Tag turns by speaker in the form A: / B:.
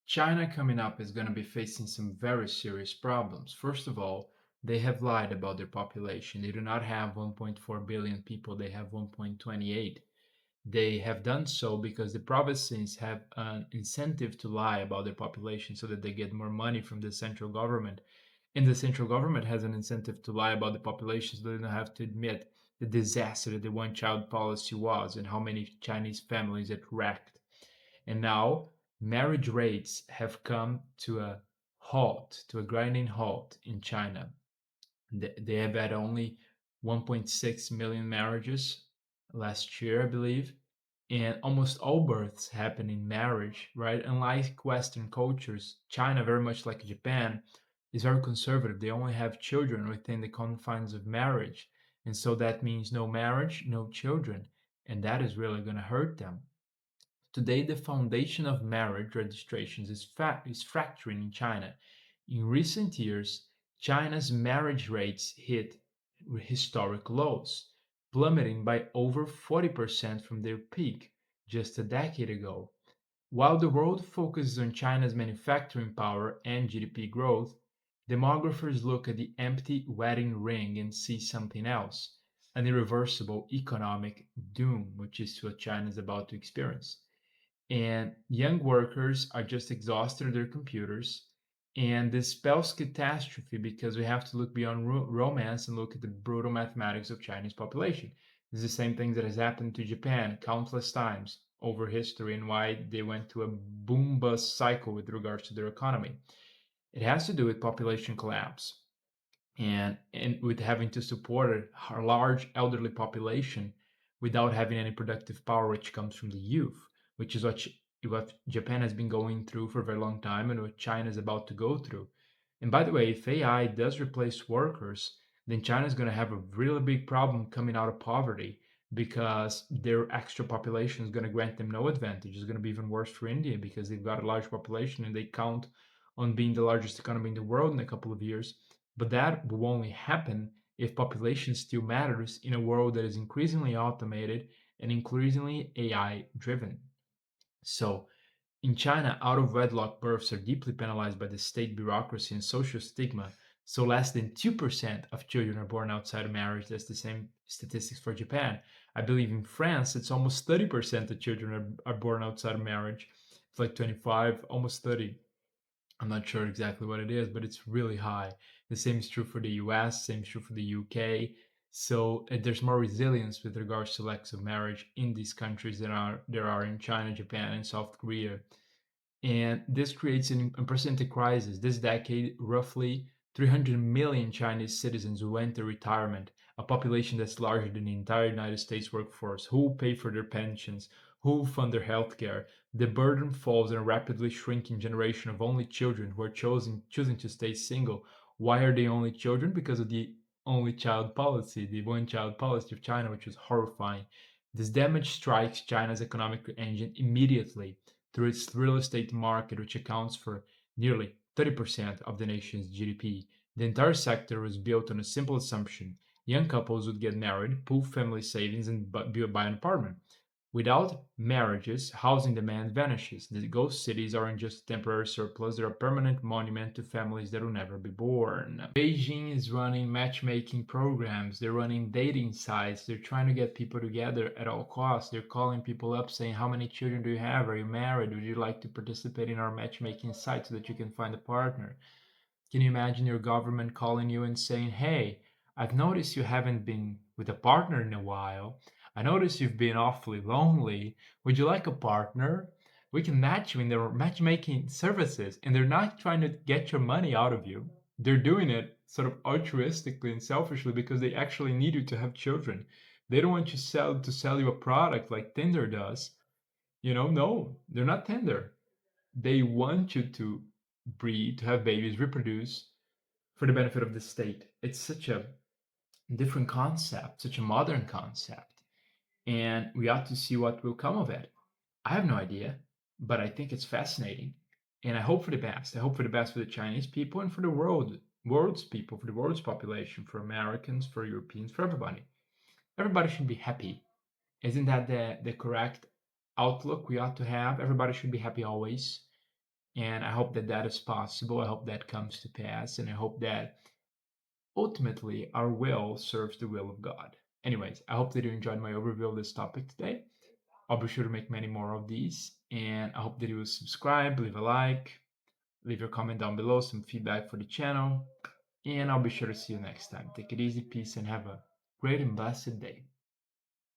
A: China coming up is going to be facing some very serious problems. First of all, they have lied about their population. They do not have 1.4 billion people, they have 1.28. They have done so because the provinces have an incentive to lie about their population so that they get more money from the central government. And the central government has an incentive to lie about the population so they don't have to admit the disaster that the one child policy was and how many Chinese families it wrecked. And now marriage rates have come to a halt, to a grinding halt in China. They have had only 1.6 million marriages last year, I believe, and almost all births happen in marriage, right? Unlike Western cultures, China, very much like Japan, is very conservative. They only have children within the confines of marriage. And so that means no marriage, no children. And that is really going to hurt them. Today, the foundation of marriage registrations is fracturing in China. In recent years, China's marriage rates hit historic lows, plummeting by over 40% from their peak just a decade ago. While the world focuses on China's manufacturing power and GDP growth, demographers look at the empty wedding ring and see something else, an irreversible economic doom, which is what China is about to experience. And young workers are just exhausted at their computers. And this spells catastrophe because we have to look beyond romance and look at the brutal mathematics of Chinese population. This is the same thing that has happened to Japan countless times over history and why they went to a boom bust cycle with regards to their economy. It has to do with population collapse and with having to support a large elderly population without having any productive power which comes from the youth, which is what Japan has been going through for a very long time and what China is about to go through. And by the way, if AI does replace workers, then China is going to have a really big problem coming out of poverty because their extra population is going to grant them no advantage. It's going to be even worse for India because they've got a large population and they count on being the largest economy in the world in a couple of years. But that will only happen if population still matters in a world that is increasingly automated and increasingly AI driven. So, in China, out of wedlock births are deeply penalized by the state bureaucracy and social stigma. So, less than 2% of children are born outside of marriage. That's the same statistics for Japan. I believe in France, it's almost 30% of children are born outside of marriage. It's like 25, almost 30. I'm not sure exactly what it is, but it's really high. The same is true for the US, same is true for the UK. So there's more resilience with regards to lacks of marriage in these countries than there are in China, Japan, and South Korea. And this creates an unprecedented crisis. This decade, roughly 300 million Chinese citizens will enter retirement, a population that's larger than the entire United States workforce. Who will pay for their pensions? Who will fund their healthcare? The burden falls on a rapidly shrinking generation of only children who are choosing to stay single. Why are they only children? Because of the only child policy, the one child policy of China, which is horrifying. This damage strikes China's economic engine immediately through its real estate market, which accounts for nearly 30% of the nation's GDP. The entire sector was built on a simple assumption: young couples would get married, pool family savings, and buy an apartment. Without marriages, housing demand vanishes. The ghost cities aren't just a temporary surplus, they're a permanent monument to families that will never be born. Beijing is running matchmaking programs, they're running dating sites, they're trying to get people together at all costs. They're calling people up saying, how many children do you have? Are you married? Would you like to participate in our matchmaking site so that you can find a partner? Can you imagine your government calling you and saying, hey, I've noticed you haven't been with a partner in a while. I noticed you've been awfully lonely. Would you like a partner? We can match you in their matchmaking services. And they're not trying to get your money out of you. They're doing it sort of altruistically and selfishly because they actually need you to have children. They don't want you to sell you a product like Tinder does. No, they're not Tinder. They want you to breed, to have babies, reproduce for the benefit of the state. It's such a different concept, such a modern concept, and we ought to see what will come of it. I have no idea, but I think it's fascinating, and I hope for the best. I hope for the best for the Chinese people and for the world's people, for the world's population, for Americans, for Europeans, for everybody. Everybody should be happy. Isn't that the correct outlook we ought to have? Everybody should be happy always. And I hope that that is possible. I hope that comes to pass. And I hope that ultimately our will serves the will of God. Anyways, I hope that you enjoyed my overview of this topic today. I'll be sure to make many more of these. And I hope that you will subscribe, leave a like, leave your comment down below, some feedback for the channel. And I'll be sure to see you next time. Take it easy, peace, and have a great and blessed day.